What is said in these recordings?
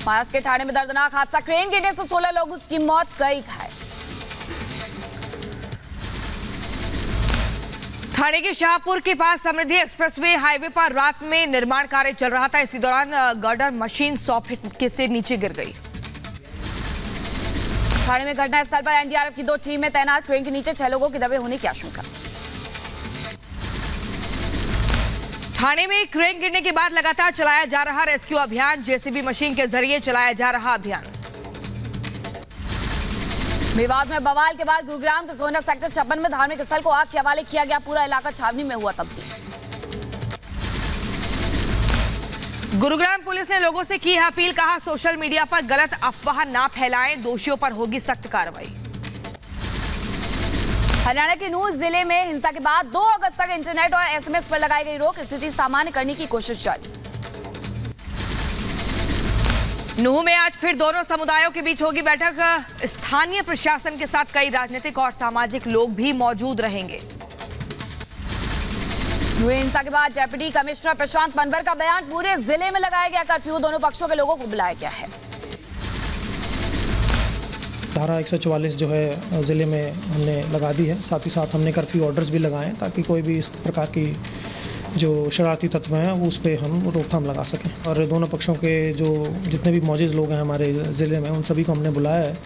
महाराष्ट्र के ठाणे में दर्दनाक हादसा, क्रेन गिरने से 16 लोगों की मौत, कई घायल। ठाणे के शाहपुर के पास समृद्धि एक्सप्रेसवे हाईवे पर रात में निर्माण कार्य चल रहा था। इसी दौरान गर्डर मशीन 100 फीट से नीचे गिर गई। ठाणे में घटनास्थल पर एनडीआरएफ की 2 टीमें तैनात, क्रेन के नीचे 6 लोगों की दबे होने की आशंका। ठाणे में क्रेन गिरने के बाद लगातार चलाया जा रहा रेस्क्यू अभियान, जेसीबी मशीन के जरिए चलाया जा रहा अभियान। मेवात में बवाल के बाद गुरुग्राम के सोना सेक्टर 56 में धार्मिक स्थल को आग के हवाले किया गया, पूरा इलाका छावनी में हुआ तब्दील। गुरुग्राम पुलिस ने लोगों से की है अपील, कहा सोशल मीडिया पर गलत अफवाह ना फैलाएं, दोषियों पर होगी सख्त कार्रवाई। हरियाणा के नूह जिले में हिंसा के बाद 2 अगस्त तक इंटरनेट और एसएमएस पर लगाई गई रोक, स्थिति सामान्य करने की कोशिश जारी। नूह में आज फिर दोनों समुदायों के बीच होगी बैठक, स्थानीय प्रशासन के साथ कई राजनीतिक और सामाजिक लोग भी मौजूद रहेंगे। नूह हिंसा के बाद डेप्यूटी कमिश्नर प्रशांत मनवर का बयान, पूरे जिले में लगाया गया कर्फ्यू, दोनों पक्षों के लोगों को बुलाया गया है। धारा 144 जो है ज़िले में हमने लगा दी है, साथ ही साथ हमने कर्फ्यू ऑर्डर्स भी लगाए हैं ताकि कोई भी इस प्रकार की जो शरारती तत्व हैं उस पर हम रोकथाम लगा सकें। और दोनों पक्षों के जो जितने भी मौजूद लोग हैं हमारे ज़िले में, उन सभी को हमने बुलाया है।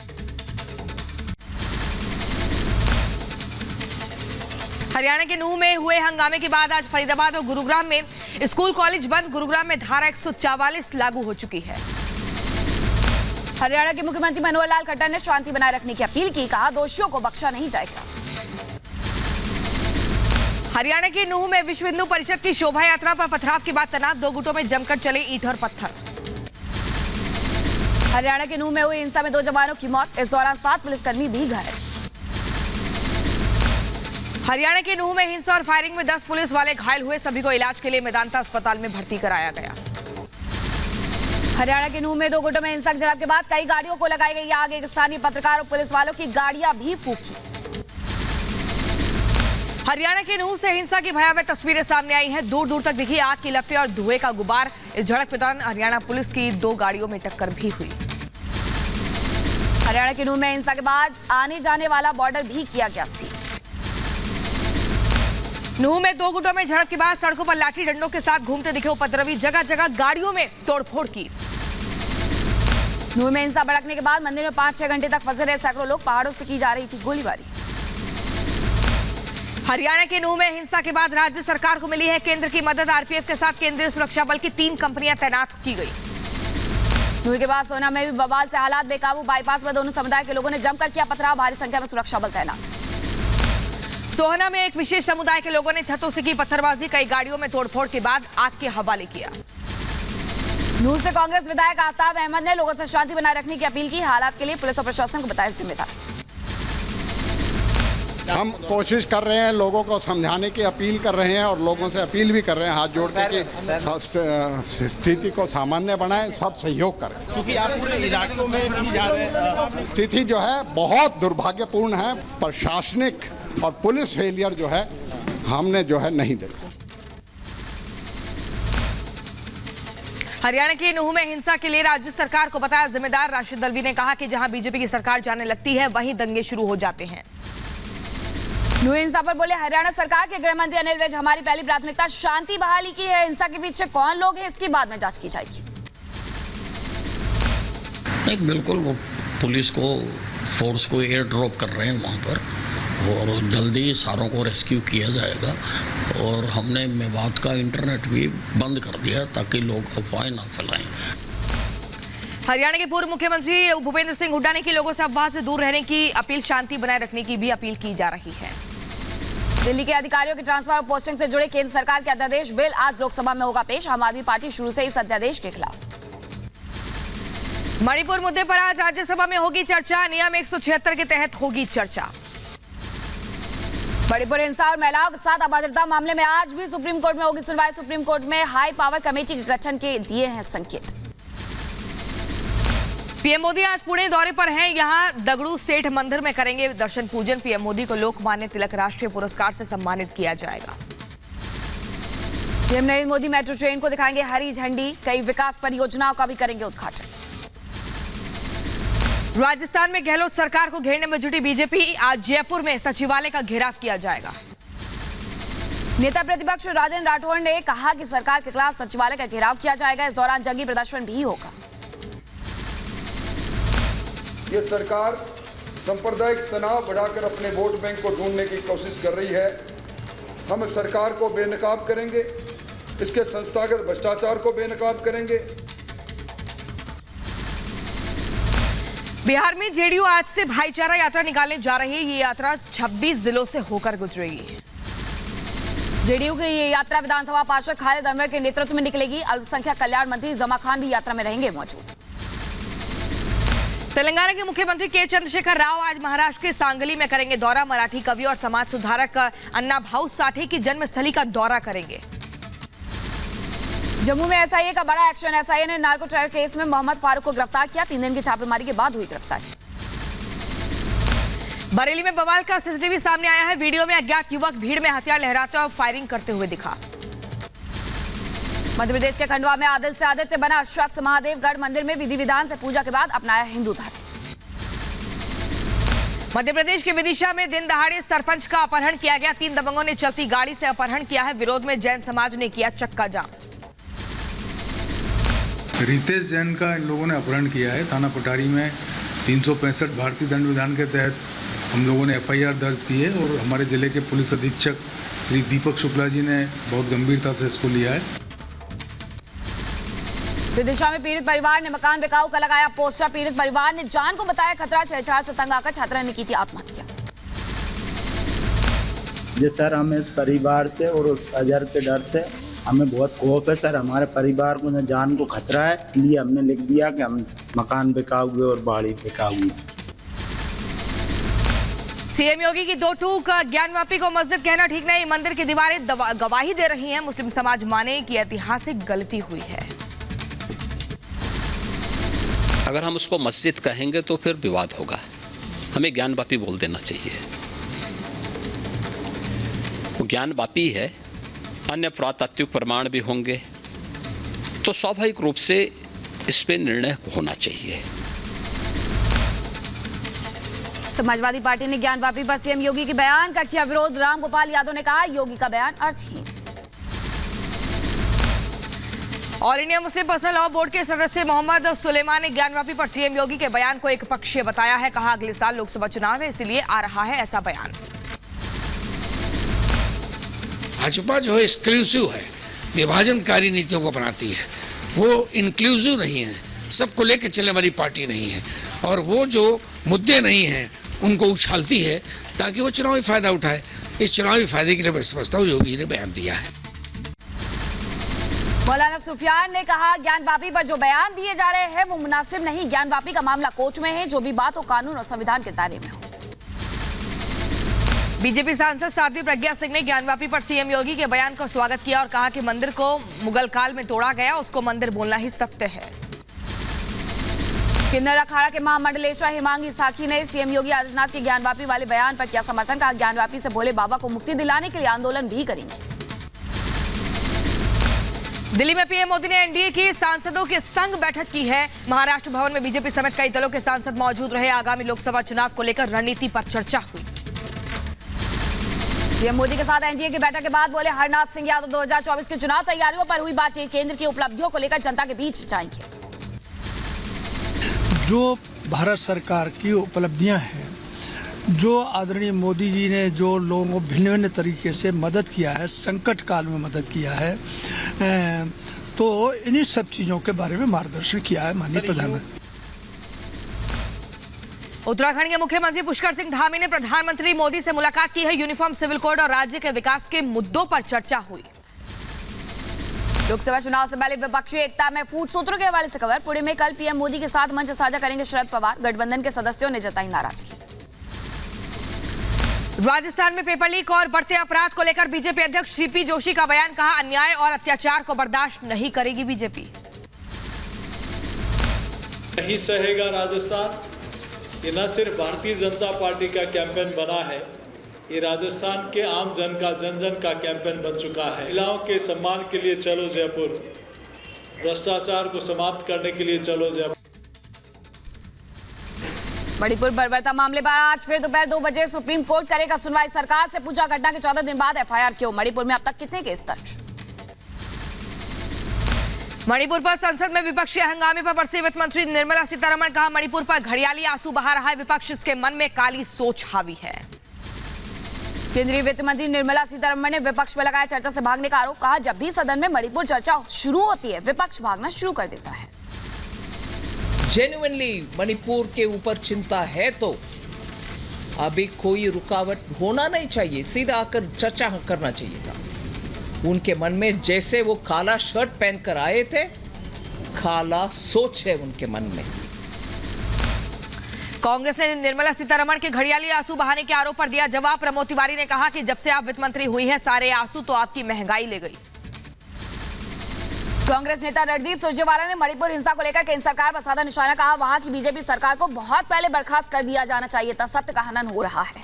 हरियाणा के नूह में हुए हंगामे के बाद आज फरीदाबाद और गुरुग्राम में स्कूल कॉलेज बंद, गुरुग्राम में धारा 144 लागू हो चुकी है। हरियाणा के मुख्यमंत्री मनोहर लाल खट्टर ने शांति बनाए रखने की अपील की, कहा दोषियों को बख्शा नहीं जाएगा। हरियाणा के नूह में विश्व हिंदू परिषद की शोभा यात्रा पर पथराव के बाद तनाव, 2 गुटों में जमकर चले ईंट और पत्थर। हरियाणा के नूह में हुई हिंसा में 2 जवानों की मौत, इस दौरान 7 पुलिसकर्मी भी घायल। हरियाणा के नूह में हिंसा और फायरिंग में 10 पुलिस वाले घायल हुए, सभी को इलाज के लिए मेदांता अस्पताल में भर्ती कराया गया। हरियाणा के नूह में 2 गुटों में हिंसक झड़प के बाद कई गाड़ियों को लगाई गई आग, एक स्थानीय पत्रकार और पुलिस वालों की गाड़ियां भी फूंकी। हरियाणा के नूह से हिंसा की भयावह तस्वीरें सामने आई हैं, दूर दूर तक दिखी आग की लपटें और धुएं का गुबार। इस झड़प के दौरान हरियाणा पुलिस की 2 गाड़ियों में टक्कर भी हुई। हरियाणा के नूह में हिंसा के बाद आने जाने वाला बॉर्डर भी किया गया सील। नूह में 2 गुटों में झड़प के बाद सड़कों पर लाठी डंडों के साथ घूमते दिखे उपद्रवी, जगह जगह गाड़ियों में तोड़फोड़ की। नूह में हिंसा भड़कने के बाद मंदिर में 5-6 घंटे तक फंसे रहे सैकड़ों लोग, पहाड़ों से की जा रही थी गोलीबारी। हरियाणा के नूह में हिंसा के बाद राज्य सरकार को मिली है केंद्र की मदद, आरपीएफ के साथ केंद्रीय सुरक्षा बल की 3 कंपनियां तैनात की गई। नूह के बाद सोना में भी बवाल से हालात बेकाबू, बाईपास पर दोनों समुदाय के लोगों ने जमकर किया पथराव, भारी संख्या में सुरक्षा बल तैनात। सोहना में एक विशेष समुदाय के लोगों ने छतों से की पत्थरबाजी, कई गाड़ियों में तोड़फोड़ के बाद आग के हवाले किया। नूह से कांग्रेस विधायक आफ्ताब अहमद ने लोगों से शांति बनाए रखने की अपील की, हालात के लिए पुलिस और प्रशासन को बताया जिम्मेदार। हम कोशिश कर रहे हैं, लोगों को समझाने की अपील कर रहे हैं और लोगों से अपील भी कर रहे हैं हाथ जोड़ के कि स्थिति को सामान्य बनाएं, सब सहयोग करें। क्योंकि आप पूरे इलाकों में भी जा रहे हैं। स्थिति जो है बहुत दुर्भाग्यपूर्ण है, प्रशासनिक और पुलिस फेलियर जो है हमने जो है नहीं देखा। हरियाणा के नूह में हिंसा के लिए राज्य सरकार को बताया जिम्मेदार, राशिद दलवी ने कहा कि जहां बीजेपी की सरकार जाने लगती है वहीं दंगे शुरू हो जाते हैं। नूह हिंसा पर बोले हरियाणा सरकार के गृह मंत्री अनिल विज, हमारी पहली प्राथमिकता शांति बहाली की है, हिंसा के पीछे कौन लोग हैं इसकी बाद में जांच की जाएगी। एक बिल्कुल वो पुलिस को फोर्स को एयर ड्रॉप कर रहे हैं वहाँ पर और जल्दी सारों को रेस्क्यू किया जाएगा। और हमने मेवात का इंटरनेट भी बंद कर दिया ताकि लोग अफवाहें ना फैलाएं। हरियाणा के पूर्व मुख्यमंत्री भूपेंद्र सिंह हुड्डा ने की लोगों से अफवाह से दूर रहने की अपील, शांति बनाए रखने की भी अपील की जा रही है। दिल्ली के अधिकारियों के ट्रांसफर और पोस्टिंग से जुड़े केंद्र सरकार के अध्यादेश बिल आज लोकसभा में होगा पेश, आम आदमी पार्टी शुरू से इस अध्यादेश के खिलाफ। मणिपुर मुद्दे पर आज राज्यसभा में होगी चर्चा, नियम 176 के तहत होगी चर्चा। मणिपुर हिंसा और महिलाओं के साथ अभद्रता मामले में आज भी सुप्रीम कोर्ट में होगी सुनवाई, सुप्रीम कोर्ट में हाई पावर कमेटी के गठन के दिए हैं संकेत। पीएम मोदी आज पुणे दौरे पर हैं, यहां दगड़ू सेठ मंदिर में करेंगे दर्शन पूजन। पीएम मोदी को लोकमान्य तिलक राष्ट्रीय पुरस्कार से सम्मानित किया जाएगा। PM Narendra Modi metro train को दिखाएंगे हरी झंडी, कई विकास परियोजनाओं का भी करेंगे उद्घाटन। राजस्थान में गहलोत सरकार को घेरने में जुटी बीजेपी। आज जयपुर में सचिवालय का घेराव किया जाएगा। नेता प्रतिपक्ष राजेंद्र राठौड़ ने कहा कि सरकार के खिलाफ सचिवालय का घेराव किया जाएगा। इस दौरान जंगी प्रदर्शन भी होगा। ये सरकार सांप्रदायिक तनाव बढ़ाकर अपने वोट बैंक को ढूंढने की कोशिश कर रही है। हम इस सरकार को बेनकाब करेंगे, इसके संस्थागत भ्रष्टाचार को बेनकाब करेंगे। बिहार में जेडीयू आज से भाईचारा यात्रा निकालने जा रही है। ये यात्रा 26 जिलों से होकर गुजरेगी। जेडीयू की ये यात्रा विधानसभा पार्षद खालिद अनवर के नेतृत्व में निकलेगी। अल्पसंख्यक कल्याण मंत्री जमा खान भी यात्रा में रहेंगे मौजूद। तेलंगाना के मुख्यमंत्री के चंद्रशेखर राव आज महाराष्ट्र के सांगली में करेंगे दौरा। मराठी कवि और समाज सुधारक अन्ना भाऊ साठे की जन्मस्थली का दौरा करेंगे। जम्मू में एसआईए का बड़ा एक्शन। एसआईए ने नार्को टेरर केस में मोहम्मद फारूक को गिरफ्तार किया। 3 दिन की छापेमारी के बाद हुई गिरफ्तारी। बरेली में बवाल का सीसीटीवी सामने आया है। वीडियो में अज्ञात युवक भीड़ में हथियार लहराते और फायरिंग करते हुए दिखा। मध्य प्रदेश के खंडवा में आदिल से आदित्य बना शख्स महादेवगढ़ मंदिर में विधि विधान से पूजा के बाद अपनाया हिंदू धर्म। मध्य प्रदेश के विदिशा में दिन दहाड़े सरपंच का अपहरण किया गया। 3 दबंगों ने चलती गाड़ी से अपहरण किया है। विरोध में जैन समाज ने किया चक्का जाम। रितेश जैन का इन लोगों ने अपहरण किया है। थाना पटारी में 365 भारतीय दंड विधान के तहत हम लोगों ने एफआईआर दर्ज की है और हमारे जिले के पुलिस अधीक्षक श्री दीपक शुक्ला जी ने बहुत गंभीरता से इसको लिया है। विदिशा में पीड़ित परिवार ने मकान बिकाऊ का लगाया पोस्टर। पीड़ित परिवार ने जान को बताया खतरा। छेड़छाड़ से तंग आकर छात्रा ने की थी आत्महत्या। जी सर, हम इस परिवार से और उस अजहर के डर से हमें बहुत खौफ है सर। हमारे परिवार को न जान को खतरा है, इसलिए हमने लिख दिया कि हम मकान बिकाओगे और बाड़ी बिकाओगे। सीएम योगी की 2 टूक। ज्ञानवापी को मस्जिद कहना ठीक नहीं। मंदिर की दीवारें गवाही दे रही हैं। मुस्लिम समाज माने कि ऐतिहासिक गलती हुई है। अगर हम उसको मस्जिद कहेंगे तो फिर विवाद होगा। हमें ज्ञानवापी बोल देना चाहिए। वो ज्ञानवापी है, अन्य पुरातात्विक प्रमाण भी होंगे, तो स्वाभाविक रूप से इस पे निर्णय होना चाहिए। समाजवादी पार्टी ने ज्ञानवापी पर सीएम योगी के बयान का किया विरोध। रामगोपाल यादव ने कहा योगी का बयान अर्थहीन। All India Muslim personal law board के सदस्य मोहम्मद सुलेमान ने ज्ञानवापी पर सीएम योगी के बयान को एक पक्षीय बताया है। कहा अगले साल लोकसभा चुनाव है, इसलिए आ रहा है ऐसा बयान। भाजपा जो है एक्सक्लूसिव है, विभाजनकारी नीतियों को अपनाती है। वो इंक्लूसिव नहीं है, सबको लेकर चलने वाली पार्टी नहीं है और वो जो मुद्दे नहीं हैं उनको उछालती है ताकि वो चुनावी फायदा उठाए। इस चुनावी फायदे के लिए मैं समझता हूँ योगी ने बयान दिया है। मौलाना सुफियान ने कहा ज्ञानवापी पर जो बयान दिए जा रहे हैं वो मुनासिब नहीं। ज्ञानवापी का मामला कोर्ट में है, जो भी बात हो कानून और संविधान के दायरे में हो। बीजेपी सांसद साध्वी प्रज्ञा सिंह ने ज्ञानवापी पर सीएम योगी के बयान का स्वागत किया और कहा कि मंदिर को मुगल काल में तोड़ा गया, उसको मंदिर बोलना ही सत्य है। किन्नर अखाड़ा के महामंडलेश्वर हिमांगी साखी ने सीएम योगी आदित्यनाथ के ज्ञानवापी वाले बयान पर किया समर्थन। कहा ज्ञानवापी से भोले बाबा को मुक्ति दिलाने के लिए आंदोलन भी करेंगे। दिल्ली में पीएम मोदी ने एनडीए की सांसदों के संग बैठक की है। महाराष्ट्र भवन में बीजेपी समेत कई दलों के सांसद मौजूद रहे। आगामी लोकसभा चुनाव को लेकर रणनीति पर चर्चा हुई। पीएम मोदी के साथ एनडीए की बैठक के बाद बोले हरनाथ सिंह यादव 2024 के चुनाव तैयारियों पर हुई बातचीत। केंद्र की उपलब्धियों को लेकर जनता के बीच जाएंगे। जो भारत सरकार की उपलब्धियां हैं, जो आदरणीय मोदी जी ने जो लोगों को भिन्न भिन्न तरीके से मदद किया है, संकट काल में मदद किया है, तो इन्हीं सब चीज़ों के बारे में मार्गदर्शन किया है माननीय प्रधानमंत्री। उत्तराखंड के मुख्यमंत्री पुष्कर सिंह धामी ने प्रधानमंत्री मोदी से मुलाकात की है। यूनिफॉर्म सिविल कोड और राज्य के विकास के मुद्दों पर चर्चा हुई। लोकसभा चुनाव से पहले विपक्षी एकता में फूट सूत्रों के हवाले से खबर। पुणे में कल पीएम मोदी के साथ मंच साझा करेंगे शरद पवार। गठबंधन के सदस्यों ने जताई नाराजगी। राजस्थान में पेपर लीक और बढ़ते अपराध को लेकर बीजेपी अध्यक्ष सीपी जोशी का बयान। कहा अन्याय और अत्याचार को बर्दाश्त नहीं करेगी बीजेपी। नहीं सहेगा राजस्थान। ये न सिर्फ भारतीय जनता पार्टी का कैंपेन बना है, ये राजस्थान के आम जन का जन जन का कैंपेन बन चुका है। महिलाओं के सम्मान के लिए चलो जयपुर, भ्रष्टाचार को समाप्त करने के लिए चलो जयपुर। मणिपुर बर्बरता मामले पर आज फिर दोपहर 2 बजे सुप्रीम कोर्ट करेगा सुनवाई। सरकार से पूछा घटना के 14 दिन बाद एफआईआर क्यों? मणिपुर में अब तक कितने केस दर्ज? मणिपुर पर संसद में विपक्षी हंगामे पर बरसे वित्त मंत्री निर्मला सीतारमण। कहा मणिपुर पर घड़ियाली आंसू बहा रहा है विपक्ष, इसके मन में काली सोच हावी है। केंद्रीय वित्त मंत्री निर्मला सीतारमण ने विपक्ष पर लगाया चर्चा से भागने का आरोप। कहा जब भी सदन में मणिपुर चर्चा शुरू होती है विपक्ष भागना शुरू कर देता है। जेन्युइनली मणिपुर के ऊपर चिंता है तो अभी कोई रुकावट होना नहीं चाहिए, सीधा आकर चर्चा करना चाहिए था। उनके मन में जैसे वो काला शर्ट पहनकर आए थे, काला सोच है उनके मन में। कांग्रेस ने निर्मला सीतारमण के घड़ियाली आंसू बहाने के आरोप पर दिया जवाब। प्रमोद तिवारी ने कहा कि जब से आप वित्त मंत्री हुई हैं सारे आंसू तो आपकी महंगाई ले गई। कांग्रेस नेता रणदीप सुरजेवाला ने मणिपुर हिंसा को लेकर केंद्र सरकार पर साधा निशाना। कहा वहां की बीजेपी सरकार को बहुत पहले बर्खास्त कर दिया जाना चाहिए था, सत्य का हनन हो रहा है।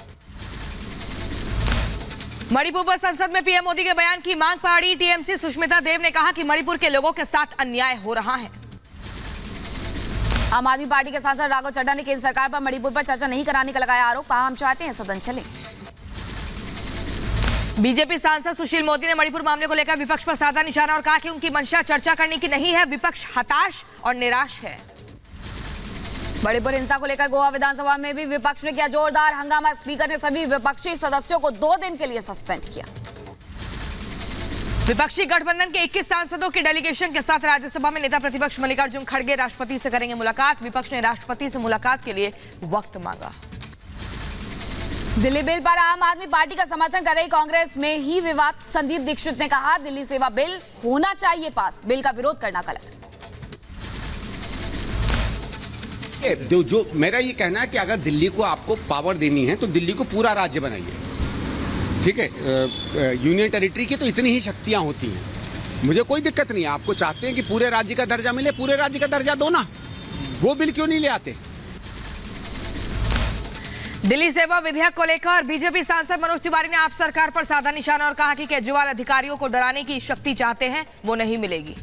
मणिपुर पर संसद में पीएम मोदी के बयान की मांग पर अड़ी टीएमसी सुष्मिता देव ने कहा कि मणिपुर के लोगों के साथ अन्याय हो रहा है। आम आदमी पार्टी के सांसद राघव चड्ढा ने केंद्र सरकार पर मणिपुर पर चर्चा नहीं कराने का लगाया आरोप। कहा हम चाहते हैं सदन चले। बीजेपी सांसद सुशील मोदी ने मणिपुर मामले को लेकर विपक्ष पर साधा निशाना और कहा कि उनकी मंशा चर्चा करने की नहीं है, विपक्ष हताश और निराश है। मणिपुर हिंसा को लेकर गोवा विधानसभा में भी विपक्ष ने किया जोरदार हंगामा। स्पीकर ने सभी विपक्षी सदस्यों को 2 दिन के लिए सस्पेंड किया। विपक्षी गठबंधन के 21 सांसदों की डेलीगेशन के साथ राज्यसभा में नेता प्रतिपक्ष मल्लिकार्जुन खड़गे राष्ट्रपति से करेंगे मुलाकात। विपक्ष ने राष्ट्रपति से मुलाकात के लिए वक्त मांगा। दिल्ली बिल पर आम आदमी पार्टी का समर्थन कर रही कांग्रेस में ही विवाद। संदीप दीक्षित ने कहा दिल्ली सेवा बिल होना चाहिए पास, बिल का विरोध करना गलत। जो मेरा ये कहना है कि अगर दिल्ली को आपको पावर देनी है तो दिल्ली को पूरा राज्य बनाइए, ठीक है। यूनियन टेरिटरी की तो इतनी ही शक्तियां होती हैं, मुझे कोई दिक्कत नहीं है। आपको चाहते हैं कि पूरे राज्य का दर्जा मिले, पूरे राज्य का दर्जा दो ना, वो बिल क्यों नहीं ले आते? दिल्ली सेवा विधेयक को लेकर बीजेपी सांसद मनोज तिवारी ने आप सरकार पर साधा निशाना और कहा कि केजरीवाल अधिकारियों को डराने की शक्ति चाहते हैं, वो नहीं मिलेगी।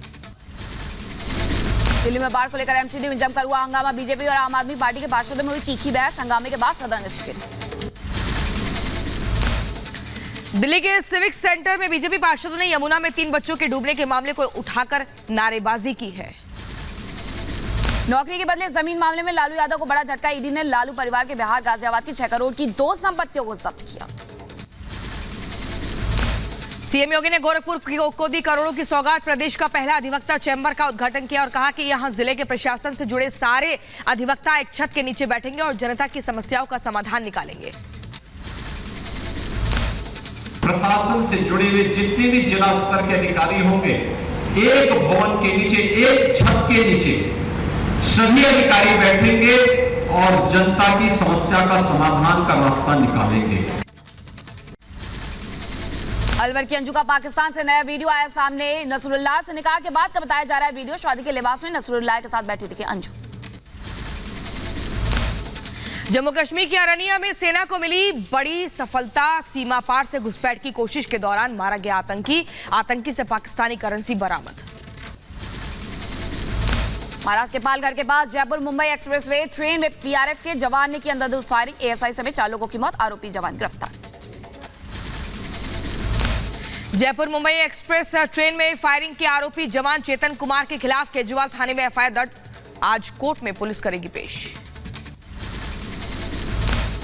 दिल्ली में बाढ़ को लेकर एमसीडी में जमकर हुआ हंगामा। बीजेपी और आम आदमी पार्टी के पार्षदों में हुई तीखी बहस। हंगामे के बाद सदन स्थगित। दिल्ली के सिविक सेंटर में बीजेपी पार्षदों ने यमुना में 3 बच्चों के डूबने के मामले को उठाकर नारेबाजी की है। नौकरी के बदले जमीन मामले में लालू यादव को बड़ा झटका। ईडी ने लालू परिवार के बिहार गाजियाबाद की 6 करोड़ की 2 संपत्तियों को जब्त किया। सीएम योगी ने गोरखपुर को दी करोड़ों की सौगात। प्रदेश का पहला अधिवक्ता चैंबर का उद्घाटन किया और कहा कि यहां जिले के प्रशासन से जुड़े सारे अधिवक्ता एक छत के नीचे बैठेंगे और जनता की समस्याओं का समाधान निकालेंगे। प्रशासन से जुड़े हुए जितने भी जिला स्तर के अधिकारी होंगे, एक भवन के नीचे, एक छत के नीचे सभी अधिकारी बैठेंगे और जनता की समस्या का समाधान का रास्ता निकालेंगे। अलवर की अंजू का पाकिस्तान से नया वीडियो आया सामने। नसरुल्लाह से निकाह के बाद का बताया जा रहा है वीडियो। शादी के लिबास में नसरुल्लाह के साथ बैठी थी अंजू। जम्मू कश्मीर की अरनिया में सेना को मिली बड़ी सफलता। सीमा पार से घुसपैठ की कोशिश के दौरान मारा गया आतंकी से पाकिस्तानी करेंसी बरामद। महाराष्ट्र के पालघर के पास जयपुर मुंबई एक्सप्रेसवे ट्रेन में पीआरएफ के जवान ने की अंधाधुंध फायरिंग। एएसआई समेत 4 लोगों की मौत, आरोपी जवान गिरफ्तार। जयपुर मुंबई एक्सप्रेस ट्रेन में फायरिंग के आरोपी जवान चेतन कुमार के खिलाफ केजरीवाल थाने में एफआईआर दर्ज। आज कोर्ट में पुलिस करेगी पेश।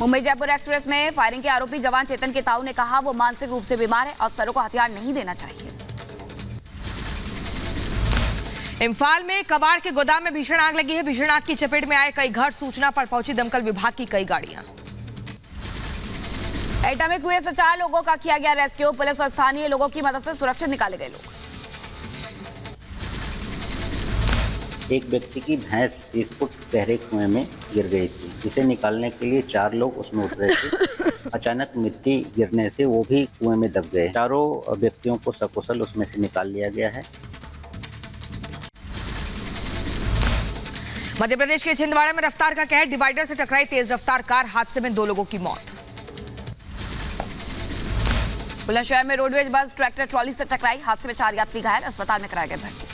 मुंबई जयपुर एक्सप्रेस में फायरिंग के आरोपी जवान चेतन के ताऊ ने कहा वो मानसिक रूप से बीमार है, अफसरों को हथियार नहीं देना चाहिए। इम्फाल में कबाड़ के गोदाम में भीषण आग लगी है। भीषण आग की चपेट में आए कई घर। सूचना पर पहुंची दमकल विभाग की कई गाड़ियां। एटॉमिक कुएं से 4 लोगों का किया गया रेस्क्यू। पुलिस और स्थानीय लोगों की मदद से सुरक्षित निकाले गए लोग। एक व्यक्ति की भैंस 30 फुट गहरे कुएं में गिर गई थी, जिसे निकालने के लिए 4 लोग उसमें उतर रहे थे। अचानक मिट्टी गिरने से वो भी कुएं में दब गए। चारों व्यक्तियों को सकुशल उसमें से निकाल लिया गया है। मध्य प्रदेश के छिंदवाड़ा में रफ्तार का कहर। डिवाइडर से टकराई तेज रफ्तार कार। हादसे में 2 लोगों की मौत। बुलंदशहर में रोडवेज बस ट्रैक्टर ट्रॉली से टकराई। हादसे में 4 यात्री घायल, अस्पताल में कराए गए भर्ती।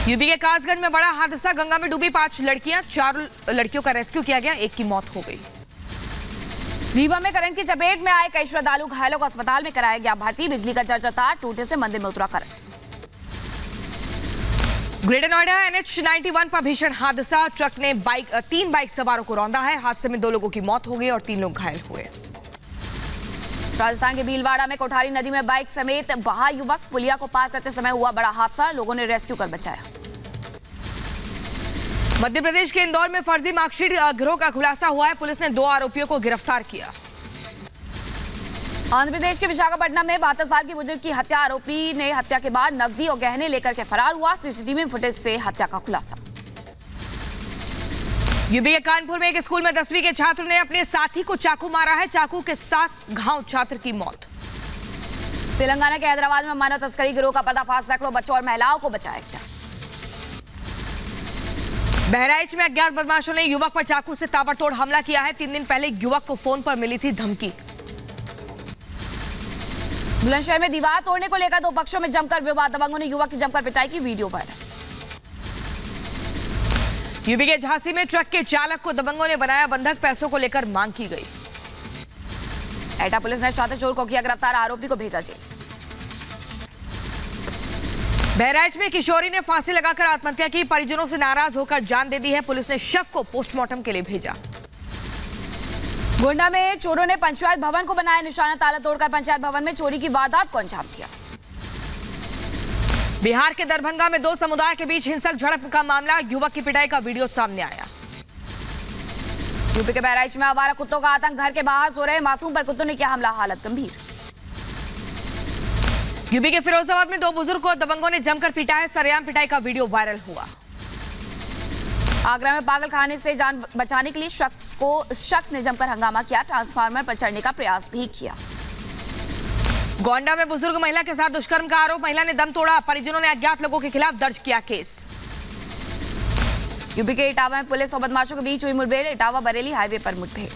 यूपी के कासगंज में बड़ा हादसा, गंगा में डूबी 5 लड़कियां, 4 लड़कियों का रेस्क्यू किया गया, एक की मौत हो गई। रीवा में करंट की चपेट में आए कई श्रद्धालु, घायलों को अस्पताल में कराया गया भर्ती। बिजली का जर्जर तार टूटने से मंदिर में उतरा करंट। ग्रेटर नोएडा NH-91 पर भीषण हादसा, ट्रक ने 3 बाइक सवारों को रौंदा है। हादसे में 2 लोगों की मौत हो गई और 3 लोग घायल हुए। राजस्थान के भीलवाड़ा में कोठारी नदी में बाइक समेत बहा युवक, पुलिया को पार करते समय हुआ बड़ा हादसा, लोगों ने रेस्क्यू कर बचाया। मध्य प्रदेश के इंदौर में फर्जी मार्कशीट गिरोह का खुलासा हुआ है, पुलिस ने 2 आरोपियों को गिरफ्तार किया। आंध्र प्रदेश के विशाखापट्टनम में 72 साल की बुजुर्ग की हत्या, आरोपी ने हत्या के बाद नकदी और गहने लेकर के फरार हुआ। सीसीटीवी फुटेज से हत्या का खुलासा। यूपी के कानपुर में एक स्कूल में 10वीं के छात्र ने अपने साथी को चाकू मारा है, चाकू के साथ घाव, छात्र की मौत। तेलंगाना के हैदराबाद में मानव तस्करी गिरोह का पर्दाफाश, सैकड़ों बच्चों और महिलाओं को बचाया गया। बहराइच में अज्ञात बदमाशों ने युवक पर चाकू से ताबड़तोड़ हमला किया है। 3 दिन पहले युवक को फोन पर मिली थी धमकी। बुलंदशहर में दीवार तोड़ने को लेकर 2 पक्षों में जमकर विवाद, दबंगों ने युवक की जमकर पिटाई की, वीडियो वायरल। यूपी के झांसी में ट्रक के चालक को दबंगों ने बनाया बंधक, पैसों को लेकर मांग की गई। एटा पुलिस ने छात्र चोर को किया गिरफ्तार, आरोपी को भेजा जेल। बहराइच में किशोरी ने फांसी लगाकर आत्महत्या की, परिजनों से नाराज होकर जान दे दी है, पुलिस ने शव को पोस्टमार्टम के लिए भेजा। गोंडा में चोरों ने पंचायत भवन को बनाया निशाना, ताला तोड़कर पंचायत भवन में चोरी की वारदात को अंजाम दिया। बिहार के दरभंगा में 2 समुदाय के बीच हिंसक झड़प का मामला, युवक की पिटाई का वीडियो सामने आया। यूपी के बहराइच में आवारा कुत्तों का आतंक, घर के बाहर सो रहे मासूम पर कुत्तों ने किया हमला, हालत गंभीर। यूपी के फिरोजाबाद में 2 बुजुर्ग को दबंगों ने जमकर पीटा है, सरेआम पिटाई का वीडियो वायरल हुआ। आगरा में पागल खाने से जान बचाने के लिए शख्स ने जमकर हंगामा किया, ट्रांसफार्मर पर चढ़ने का प्रयास भी किया। गोंडा में बुजुर्ग महिला के साथ दुष्कर्म का आरोप, महिला ने दम तोड़ा, परिजनों ने अज्ञात लोगों के खिलाफ दर्ज किया केस। यूपी के इटावा में पुलिस और बदमाशों के बीच हुई मुठभेड़, इटावा बरेली हाईवे पर मुठभेड़।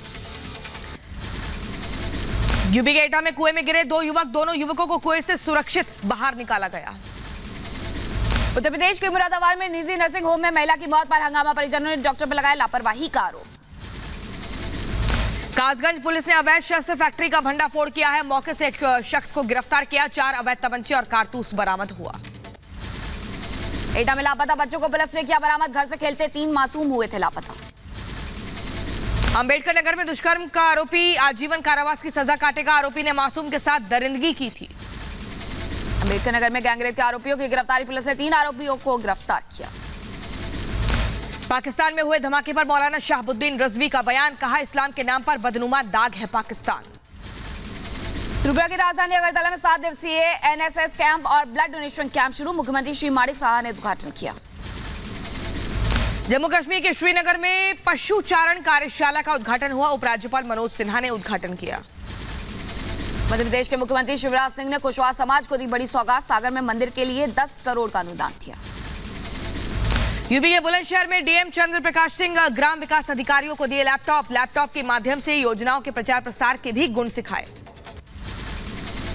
यूपी के इटावा में कुएं में गिरे 2 युवक, दोनों युवकों को कुएं से सुरक्षित बाहर निकाला गया। उत्तर प्रदेश के मुरादाबाद में निजी नर्सिंग होम में महिला की मौत पर हंगामा, परिजनों ने डॉक्टर पर लगाया लापरवाही का आरोप। कासगंज पुलिस ने अवैध शस्त्र फैक्ट्री का भंडाफोड़ किया है, मौके से एक शख्स को गिरफ्तार किया, 4 अवैध तमंचे और कारतूस बरामद हुआ। एटा में लापता बच्चों को पुलिस ने किया बरामद, घर से खेलते 3 मासूम हुए थे लापता। अंबेडकर नगर में दुष्कर्म का आरोपी आजीवन कारावास की सजा काटेगा, आरोपी ने मासूम के साथ दरिंदगी की थी। अंबेडकर नगर में गैंगरेप के आरोपियों की गिरफ्तारी, पुलिस ने 3 आरोपियों को गिरफ्तार किया। पाकिस्तान में हुए धमाके पर मौलाना शहाबुद्दीन रजवी का बयान, कहा इस्लाम के नाम पर बदनुमा दाग है पाकिस्तान। त्रिपुरा की राजधानी अगरतला में 7 दिवसीय NSS कैंप और ब्लड डोनेशन कैंप शुरू, मुख्यमंत्री श्री माणिक साहा ने उद्घाटन किया। जम्मू कश्मीर के श्रीनगर में पशु चारण कार्यशाला का उद्घाटन हुआ, उपराज्यपाल मनोज सिन्हा ने उद्घाटन किया। मध्य प्रदेश के मुख्यमंत्री शिवराज सिंह ने कुशवाहा समाज को दी बड़ी सौगात, सागर में मंदिर के लिए 10 करोड़ का अनुदान दिया। यूपी के बुलंदशहर में डीएम चंद्र प्रकाश सिंह ग्राम विकास अधिकारियों को दिए लैपटॉप के माध्यम से योजनाओं के प्रचार प्रसार के भी गुण सिखाए।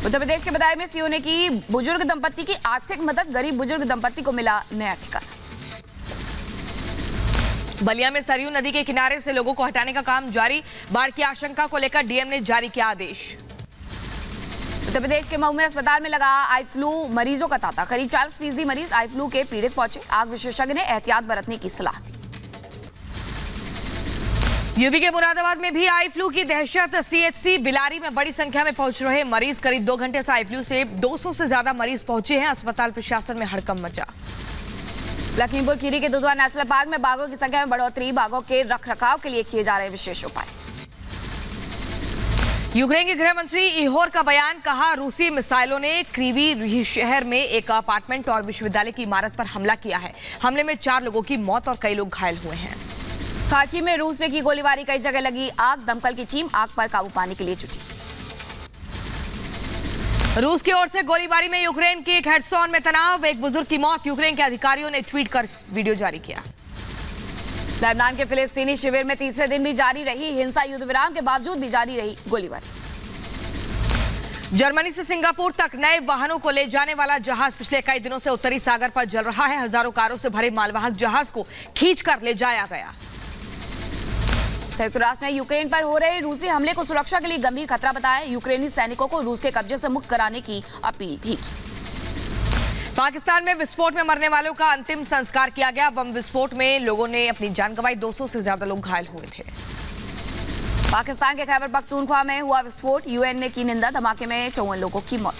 उत्तर प्रदेश के बदायूं में सीओ ने की बुजुर्ग दंपत्ति की आर्थिक मदद, गरीब बुजुर्ग दंपत्ति को मिला नया ठिकाना। बलिया में सरयू नदी के किनारे से लोगों को हटाने का काम जारी, बाढ़ की आशंका को लेकर डीएम ने जारी किया आदेश। उत्तर प्रदेश के मऊ में अस्पताल में लगा आई फ्लू मरीजों का तांता, करीब 40% मरीज आई फ्लू के पीड़ित पहुंचे, आग विशेषज्ञ ने एहतियात बरतने की सलाह दी। यूपी के मुरादाबाद में भी आई फ्लू की दहशत, CHC बिलारी में बड़ी संख्या में पहुंच रहे मरीज, करीब 2 घंटे से आई फ्लू से 200 से ज्यादा मरीज पहुंचे हैं, अस्पताल प्रशासन में हड़कंप मचा। लखीमपुर खीरी के दुधवा नेशनल पार्क में बाघों की संख्या में बढ़ोतरी, बाघों के रखरखाव के लिए किए जा रहे विशेष उपाय। यूक्रेन के गृह मंत्री इहोर का बयान, कहा रूसी मिसाइलों ने क्रीवी शहर में एक अपार्टमेंट और विश्वविद्यालय की इमारत पर हमला किया है, हमले में 4 लोगों की मौत और कई लोग घायल हुए हैं। खार्किव में रूस ने की गोलीबारी, कई जगह लगी आग, दमकल की टीम आग पर काबू पाने के लिए जुटी। रूस की ओर से गोलीबारी में यूक्रेन के खेर्सोन में तनाव, एक बुजुर्ग की मौत, यूक्रेन के अधिकारियों ने ट्वीट कर वीडियो जारी किया। लेबनान के फिलिस्तीनी शिविर में तीसरे दिन भी जारी रही हिंसा, युद्ध विराम के बावजूद भी जारी रही गोलीबारी। जर्मनी से सिंगापुर तक नए वाहनों को ले जाने वाला जहाज पिछले कई दिनों से उत्तरी सागर पर जल रहा है। हजारों कारों से भरे मालवाहक जहाज को खींचकर ले जाया गया। संयुक्त राष्ट्र ने यूक्रेन पर हो रहे रूसी हमले को सुरक्षा के लिए गंभीर खतरा बताया। यूक्रेनी सैनिकों को रूस के कब्जे से मुक्त कराने की अपील भी की। पाकिस्तान में विस्फोट में मरने वालों का अंतिम संस्कार किया गया। बम विस्फोट में लोगों ने अपनी जान गंवाई। 200 से ज्यादा लोग घायल हुए थे। पाकिस्तान के खैबर पख्तूनख्वा में हुआ विस्फोट, यूएन ने की निंदा। धमाके में 54 लोगों की मौत।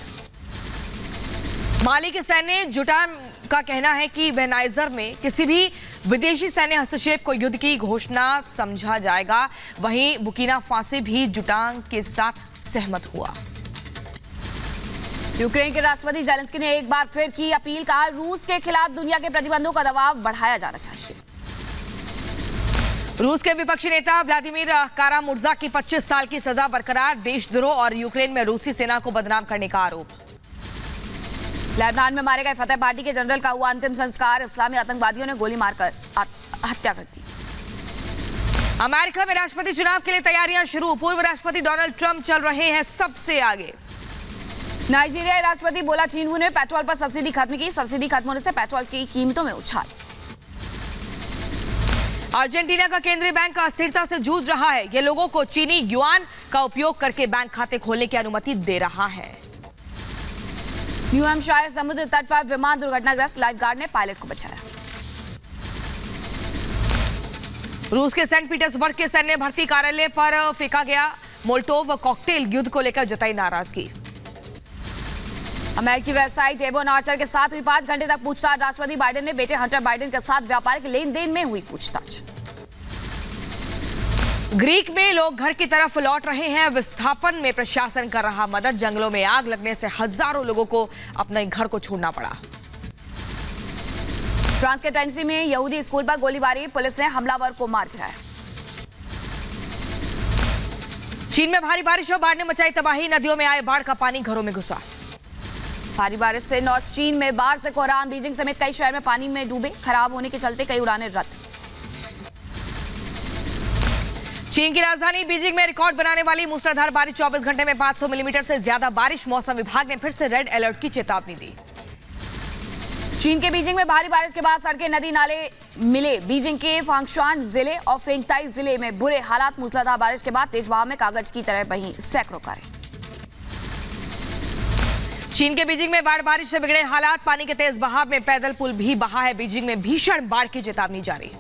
माली के सैन्य जुटान का कहना है कि वेनाइजर में किसी भी विदेशी सैन्य हस्तक्षेप को युद्ध की घोषणा समझा जाएगा। वहीं बुकीना फासे भी जुटान के साथ सहमत हुआ। यूक्रेन के राष्ट्रपति जेलेंस्की ने एक बार फिर की अपील। कहा, रूस के खिलाफ दुनिया के प्रतिबंधों का दबाव बढ़ाया जाना चाहिए। रूस के विपक्षी नेता व्लादिमीर कारामुर्जा की 25 साल की सजा बरकरार। देशद्रोह और यूक्रेन में रूसी सेना को बदनाम करने का आरोप। लेबनान में मारे गए फतेह पार्टी के जनरल का हुआ अंतिम संस्कार। इस्लामी आतंकवादियों ने गोली मारकर हत्या कर दी। अमेरिका में राष्ट्रपति चुनाव के लिए तैयारियां शुरू। पूर्व राष्ट्रपति डोनाल्ड ट्रंप चल रहे हैं सबसे आगे। नाइजीरियाई राष्ट्रपति बोला, टिनुबू ने पेट्रोल पर सब्सिडी खत्म की। सब्सिडी खत्म होने से पेट्रोल की कीमतों में उछाल। अर्जेंटीना का केंद्रीय बैंक अस्थिरता से जूझ रहा है। ये लोगों को चीनी युआन का उपयोग करके बैंक खाते खोलने की अनुमति दे रहा है। न्यू हैम्पशायर समुद्र तट पर विमान दुर्घटनाग्रस्त। लाइफगार्ड ने पायलट को बचाया। रूस के सेंट पीटर्सबर्ग के सैन्य भर्ती कार्यालय पर फेंका गया मोल्टोव कॉकटेल। युद्ध को लेकर जताई नाराजगी। अमेरिकी वेबसाइट एबोन आर्चर के साथ हुई 5 घंटे तक पूछताछ। राष्ट्रपति बाइडेन ने बेटे हंटर बाइडेन के साथ व्यापारिक लेन देन में हुई पूछताछ। ग्रीक में लोग घर की तरफ लौट रहे हैं। विस्थापन में प्रशासन कर रहा मदद। जंगलों में आग लगने से हजारों लोगों को अपने घर को छोड़ना पड़ा। फ्रांस के टेनेसी में यहूदी स्कूल पर गोलीबारी। पुलिस ने हमलावर को मार गिराया। चीन में भारी बारिश और बाढ़ ने मचाई तबाही। नदियों में आए बाढ़ का पानी घरों में घुसा। भारी बारिश से नॉर्थ चीन में बाढ़ से कोहराम। बीजिंग समेत कई शहर में पानी में डूबे। खराब होने के चलते कई उड़ानें रद्द। चीन की राजधानी बीजिंग में रिकॉर्ड बनाने वाली मूसलाधार बारिश। 24 घंटे में 500 मिलीमीटर से ज्यादा बारिश। मौसम विभाग ने फिर से रेड अलर्ट की चेतावनी दी। चीन के बीजिंग में भारी बारिश के बाद सड़कें नदी नाले मिले। बीजिंग के फांगशुआन जिले और फेंगताई जिले में बुरे हालात। मूसलाधार बारिश के बाद तेज बहाव में कागज की तरह बही सैकड़ों कारें। चीन के बीजिंग में बारिश से बिगड़े हालात। पानी के तेज बहाव में पैदल पुल भी बहा है। बीजिंग में भीषण बाढ़ की चेतावनी जारी।